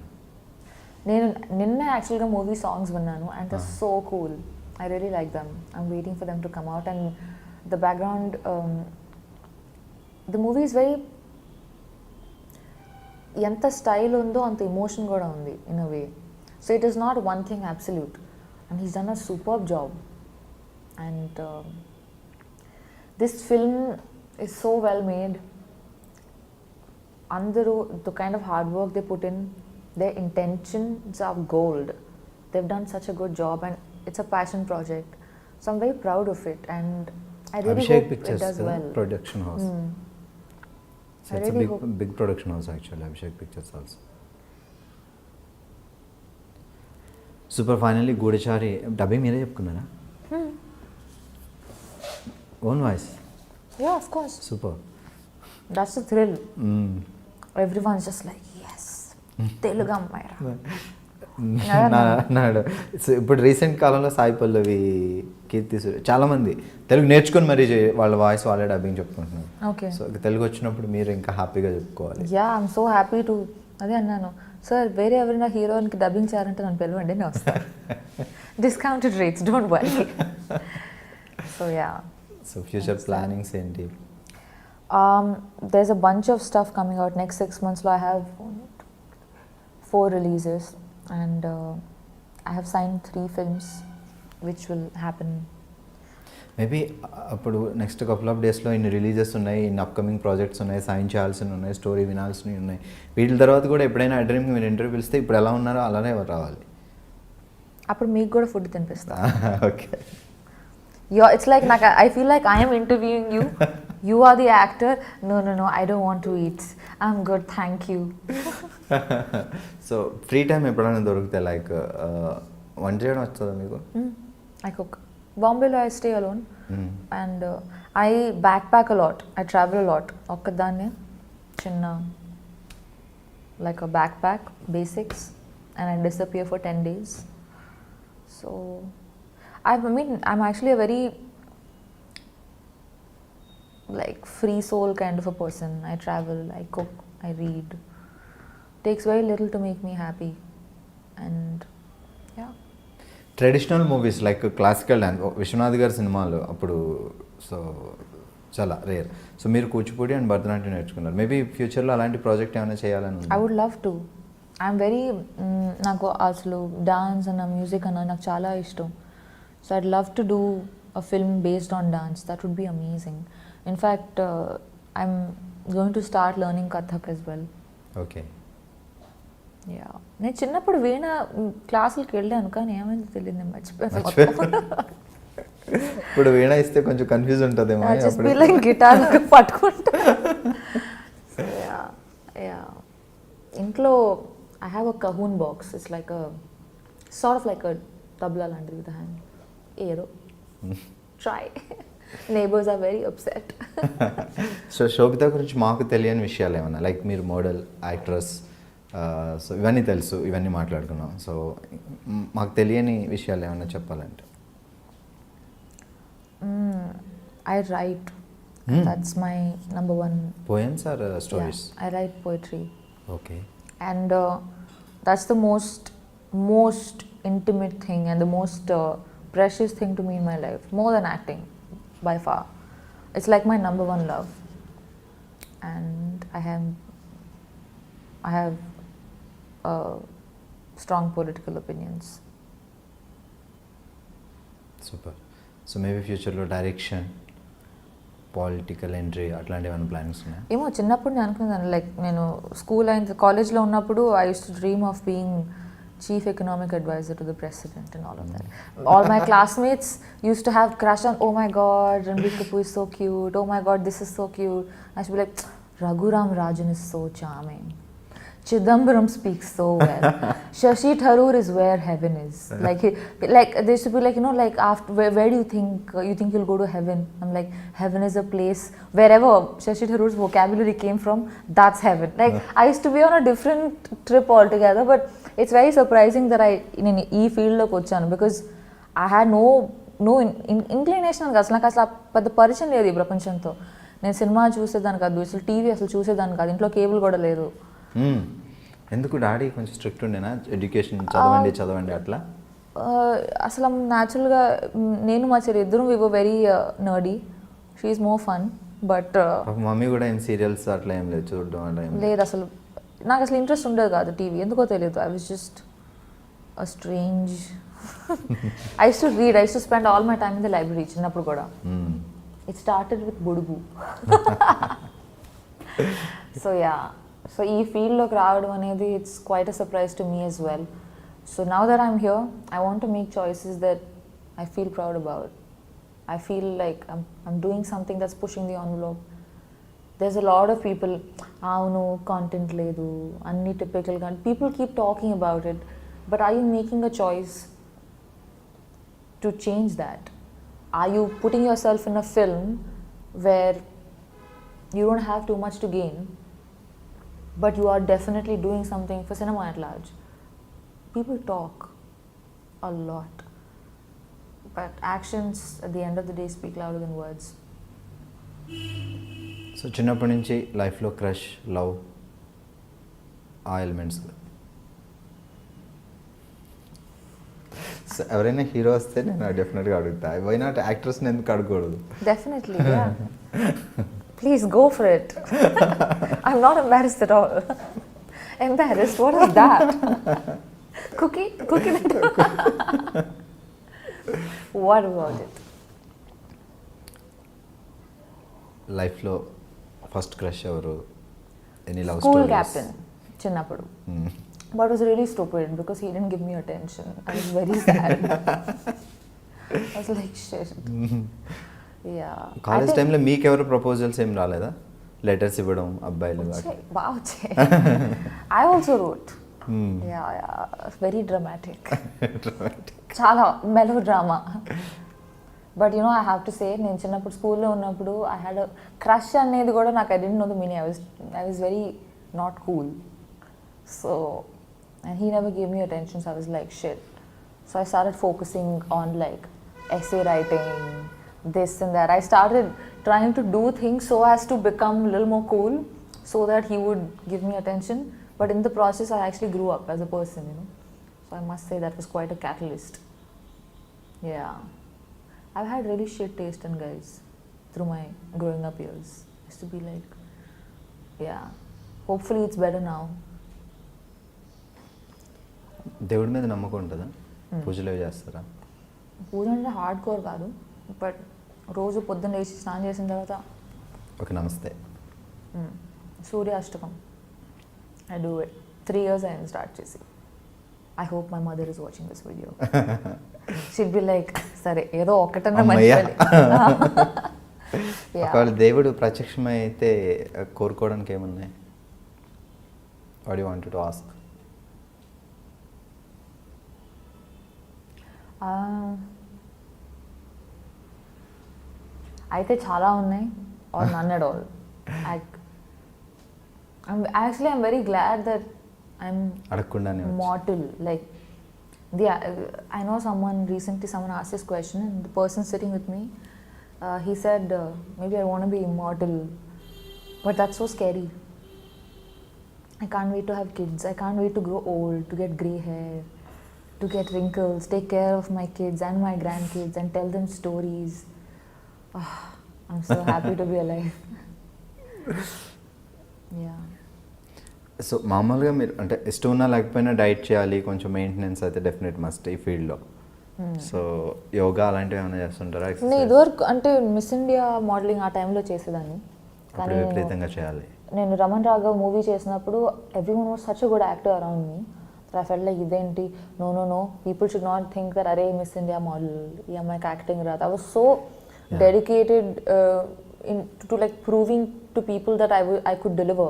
నేను నిన్న యాక్చువల్గా మూవీ సాంగ్స్ విన్నాను and the so cool. I really like them. I'm waiting for them to come out. And the background, the movie is very, ఎంత స్టైల్ ఉందో అంత ఎమోషన్ కూడా ఉంది in a way. So it is not one thing absolute. And he's done a superb job. And this film is so well made. Andaru, the kind of hard work they put in, their intentions are gold. They've done such a good job and it's a passion project. So I'm very proud of it and I really Abhishek hope Pictures, it does well. Production house. So it's really a big production house actually, Abhishek Pictures also. Super. Finally Goodachari dubbing మీరే చెప్పుకున్నారా? Own voice? Yeah, of course. Super. That's the thrill. Everyone's just like, yes, Telugu అమ్మాయిరా. So ఇప్పుడు recent కాలంలో సాయి పల్లవి, కీర్తి సురేష్ చాలామంది తెలుగు నేర్చుకొని మరీ వాళ్ళ voice వాళ్ళే డబ్బింగ్ చెప్పుకుంటున్నారు. ఓకే. సో తెలుగు వచ్చినప్పుడు మీరు ఇంకా హ్యాపీగా చెప్పుకోవాలి. Yeah, I'm so happy to. అదే అన్నాను, సార్ వేరే ఎవరైనా హీరోయిన్కి డబ్బింగ్ చేయాలంటే నన్ను పిలవండి, నేను వస్తాను. Discounted rates, don't worry. So yeah. So future plannings ఏంటి? There's a bunch of stuff coming out next 6 months. So I have 4 releases and I have signed 3 films which will happen. Maybe అప్పుడు next couple of డేస్లో ఇన్ని releases ఉన్నాయి, ఇన్ని upcoming projects ఉన్నాయి, sign చేయాల్సినవి ఉన్నాయి, story వినాల్సినవి ఉన్నాయి. వీటి తర్వాత కూడా ఎప్పుడైనా ఆ డ్రీమ్కి మీరు ఇంటర్వ్యూ పిలిస్తే ఇప్పుడు ఎలా ఉన్నారో అలానే రావాలి. అప్పుడు మీకు కూడా ఫుడ్ తినిపిస్తా. Okay. It's like I feel like I am interviewing you. You are the actor. No, I don't want to eat. I'm good, thank you. So free time ఎప్పుడైనా దొరికితే లైక్ వంట చేయడం వస్తుందా మీకు? I cook. బాంబేలో I stay alone and I backpack a lot, I travel a lot. ఒక్కదాన్నే చిన్న like a backpack basics and I disappear for 10 days. So I mean I'm actually a very like free soul kind of a person. I travel, I cook, I read. Takes very little to make me happy. And yeah. Traditional movies like classical dance Viswanath గారి సినిమాలు అప్పుడు so చాలా rare. So మీరు Kuchipudi and Bharatanatyam నేర్చుకున్నారు. Maybe ఫ్యూచర్లో అలాంటి project ఏమైనా చేయాలని ఉందా? I would love to. I'm very నాకు అసలు డాన్స్ అన్న మ్యూజిక్ అన్న నాకు చాలా ఇష్టం. So I'd love to do a film based on dance. That would be amazing. In fact, I'm going to start learning Kathak as well. Okay. Yeah నేను చిన్నప్పుడు వీణ క్లాసులకి వెళ్ళాను కానీ ఏమైంది తెలియదు, నేను మర్చిపోయాను. ఇప్పుడు వీణ ఇస్తే కొంచెం కన్ఫ్యూజ్ ఉంటుందేమో. గిటార్ పట్టుకుంటా. యా ఇంట్లో I have a cajon box. It's like a sort of like a tabla లాంటిది with a hand. ఏదో try. Neighbors are very upset. So Sobhita గురించి మాకు తెలియని విషయాలు ఏమన్నా, లైక్ మీరు మోడల్, యాక్ట్రెస్, సో ఇవన్నీ తెలుసు, ఇవన్నీ మాట్లాడుకున్నాం. సో మాకు తెలియని విషయాలు ఏమన్నా చెప్పాలంటే? I write. That's my number one. Poems or stories? Yeah, I write poetry. Okay. And that's the most intimate thing and the most precious thing to me in my life, more than acting by far. It's like my number one love. And I have strong political opinions. Super. So maybe ఫ్యూచర్లో direction, political entry అట్లాంటి ఏమైనా plans ఉన్నాయా? ఏమో చిన్నప్పుడు నేను అనుకున్నాను, like నేను school అయిన కాలేజ్లో ఉన్నప్పుడు I use to dream of being chief economic adviser to the president and all of that. All my classmates used to have crush on, oh my god Ranbir Kapoor is so cute, oh my god this is so cute. I should be like Raghuram Rajan is so charming, Chidambaram speaks so well. Shashi Tharoor is where heaven is. Like they should be like, you know, like after where do you think you'll go to heaven? I'm like, heaven is a place wherever Shashi Tharoor's vocabulary came from, that's heaven. Like I used to be on a different trip altogether, but it's very surprising that I in e field lo kochanu because I had no inclination అసలు నాకు అసలు పెద్ద పరిచయం లేదు ఈ ప్రపంచంతో. నేను cinema చూసేదాన్ని కాదు, అసలు టీవీ అసలు చూసేదాన్ని కాదు, ఇంట్లో కేబుల్ కూడా లేదు. ఎందుకు డాడీ కొంచెం స్ట్రిక్ట్ ఉండేనా? ఎడ్యుకేషన్ చదవండి అట్లా? అసలు న్యాచురల్గా నేను మా చెల్లి ఇద్దరు we were very nerdy. She is more fun. But mummy కూడా ఏం సీరియల్స్ అట్లా ఏం లేదు చూడడం అట్లా లేదు. అసలు నాకు అసలు ఇంట్రెస్ట్ ఉండేది కాదు టీవీ, ఎందుకో తెలియదు. I was just a strange. I use to read, I use to spend all my time in the library చిన్నప్పుడు కూడా. It started with Budugu. So yeah, so ఈ ఫీల్డ్లోకి రావడం అనేది it's quite a surprise to me as well. So now that I'm here I want to make choices that I feel proud about. I feel like I'm doing something that's pushing the envelope. There's a lot of people, no content ledu, anni typical content. People keep talking about it, but are you making a choice to change that? Are you putting yourself in a film where you don't have too much to gain, but you are definitely doing something for cinema at large? People talk a lot, but actions at the end of the day speak louder than words. So చిన్నప్పటి నుంచి లైఫ్లో crush, love, ఆ elements. So ఎవరైనా hero వస్తే నేను డెఫినెట్గా అడుగుతా. Why not యాక్ట్రెస్ని ఎందుకు అడగకూడదు? Definitely, yeah. Please go for it. I'm not embarrassed at all. Embarrassed? What is that? Cookie that. What about it? లైఫ్లో ఫస్ట్ క్రష్ ఎవరు? Any love School stories? captain, చిన్నప్పుడు. But it was really stupid because he didn't give me attention. I was very sad. I was like, shit. Yeah. College టైంలో మీకు ఎవరు proposals ఏం రాలేదా? Letters ఇవ్వడం అబ్బాయిలు? I also wrote. Yeah. Very dramatic. Chala melodrama. But you know I have to say నేను చిన్నప్పుడు స్కూల్లో ఉన్నప్పుడు ఐ హ్యాడ్ అ క్రష్ అనేది కూడా నాకు I didn't know the meaning I was very not cool so and he never give me attention so I was like shit so I started focusing on like essay writing, this and that. I started trying to do things so as to become a little more cool so that he would give me attention. But in the process, I actually grew up as a person, you know. So I must say that was quite a catalyst. Yeah. I've had really shit taste in guys through my growing up years. I used to be like, yeah. Hopefully it's better now. దేవుడి మీద నమ్మకం ఉంటుందా? పూజలు అవి చేస్తారా? పూజ అంటే hard core కాదు, but రోజు పొద్దున్న లేచి స్నానం చేసిన తర్వాత ఓకే నమస్తే సూర్యాష్టకం ఐ డూ ఇట్ 3 years అయింది స్టార్ట్ చేసి. I hope my mother is watching this video. Should be like సరే ఏదో ఒకటన్నా మంచి. ఒకవేళ దేవుడు ప్రత్యక్షమై అయితే కోరుకోవడానికి ఏమున్నాయి? What you wanted to ask? అయితే చాలా ఉన్నాయి or none at all. Actually I'm very glad that I'm mortal. Like I know someone asked this question and the person sitting with me he said maybe I want to be immortal, but that's so scary. I can't wait to have kids. I can't wait to grow old, to get grey hair, to get wrinkles, take care of my kids and my grandkids and tell them stories. Oh, I'm so happy to be alive. Yeah. So మామూలుగా మీరు అంటే ఇష్టం ఉన్నా లేకపోయినా diet చేయాలి, కొంచెం maintenance అయితే definite must ఈ ఫీల్డ్లో. సో యోగా అలాంటివి ఏమైనా చేస్తుంటారా? నేను ఇదివరకు అంటే మిస్ ఇండియా మోడలింగ్ ఆ టైంలో చేసేదాన్ని, కానీ విపరీతంగా చేయాలి. నేను రమణ్ రాఘవ్ మూవీ చేసినప్పుడు everyone was such a good actor around me. I felt like ఇదేంటి, no, people should not think that అరే మిస్ ఇండియా మోడల్ ఈ అమ్మాయికి యాక్టింగ్ రాదు. I was so dedicated to like proving to people that I could deliver,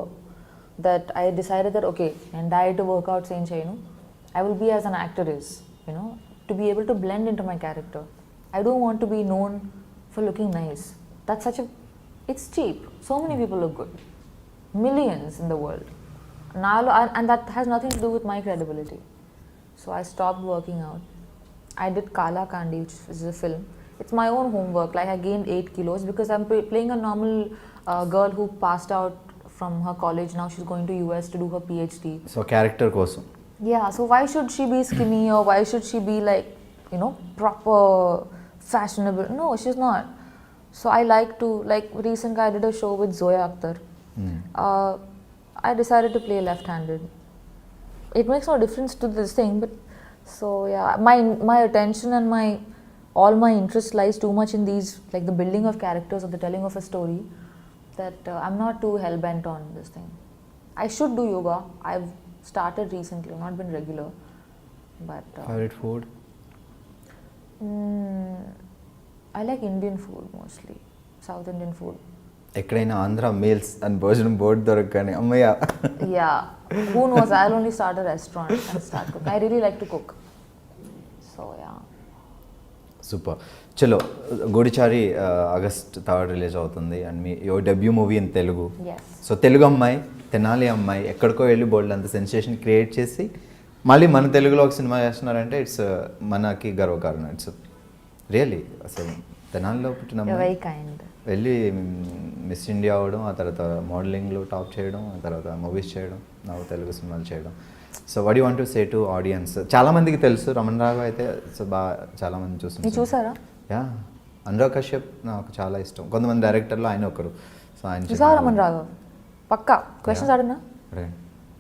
that I decided that okay, and diet workouts ఏం చేయను, I will be as an actor is, you know, to be able to blend into my character. I don't want to be known for looking nice. That's such a, it's cheap. So many people look good, millions in the world. And that has nothing to do with my credibility. So I stopped working out. I did Kala Kandi, which is a film. It's my own homework. Like I gained 8 kilos because I'm playing a normal girl who passed out from her college. Now she's going to US to do her PhD. So character kosam. Yeah. So why should she be skinny or why should she be like, you know, proper, fashionable? No, she's not. So I like to, like recently I did a show with Zoya Akhtar. I decided to play left-handed. It makes no difference to this thing, but so yeah, my attention and all my interest lies too much in these, like the building of characters or the telling of a story, that I'm not too hell-bent on this thing. I should do yoga. I've started recently, I've not been regular, but favorite food? I like Indian food mostly, South Indian food. ఎక్కడైనా Andhra meals and భోజనం board దొరకని అమ్మయ్య. Yeah, who knows, I'll only start a restaurant and start cooking. I really like to cook, so yeah. Super. చలో, గూడిచారి August 3rd release అవుతుంది and me your debut movie in Telugu. So Telugu అమ్మాయి, తెనాలి అమ్మాయి, ఎక్కడికో వెళ్ళి బోల్డ్ అంత సెన్సేషన్ క్రియేట్ చేసి మళ్ళీ మన తెలుగులో ఒక సినిమా చేస్తున్నారంటే ఇట్స్ మనకి గర్వకారణం. ఇట్స్ రియల్లీ అసలు తెనాలిలో పుట్టిన వెళ్ళి మిస్ ఇండియా అవ్వడం, ఆ తర్వాత మోడలింగ్లో టాప్ చేయడం, ఆ తర్వాత మూవీస్ చేయడం, నా తెలుగు సినిమాలు చేయడం. So what you want to say to audience? చాలా మందికి తెలుసు రమణ్ రాఘవ్ అయితే, సో బాగా చాలా మంది చూసారా? యా, అనురాగ్ కశ్యప్ నాకు చాలా ఇష్టం. కొంతమంది డైరెక్టర్లో ఆయన ఒకరు. సో ఆయన రమణ్ రాఘవ్ పక్కా క్వశ్చన్స్ అడిగినా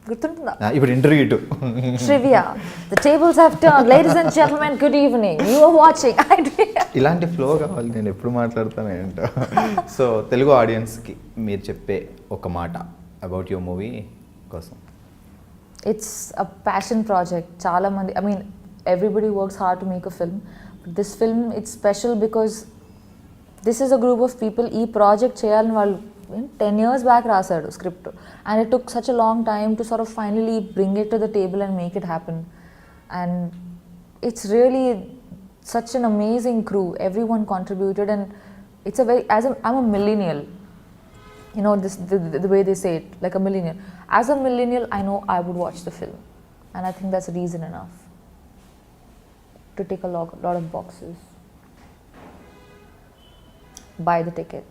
గుర్తుంటుందా? ఇప్పుడు interview to trivia. The tables have turned. Ladies and gentlemen, good evening. You are watching. ఇలాంటి ఫ్లో కావాలి, నేను ఎప్పుడు మాట్లాడతాను ఏంటో. సో తెలుగు ఆడియన్స్కి మీరు చెప్పే ఒక మాట అబౌట్ యువర్ మూవీ కోసం. It's a passion project. చాలా మంది, I mean, everybody works hard to make a film. But this film, it's special because this is a group of people. ఈ ప్రాజెక్ట్ చేయాలని వాళ్ళు 10 years back రాశాడు script, and it took such a long time to sort of finally bring it to the table and make it happen. And it's really such an amazing crew. Everyone contributed, and it's a very, I'm a millennial. You know, the way they say it, like a millennial. As a millennial, I know I would watch the film, and I think that's reason enough to tick a lot of boxes. Buy the ticket.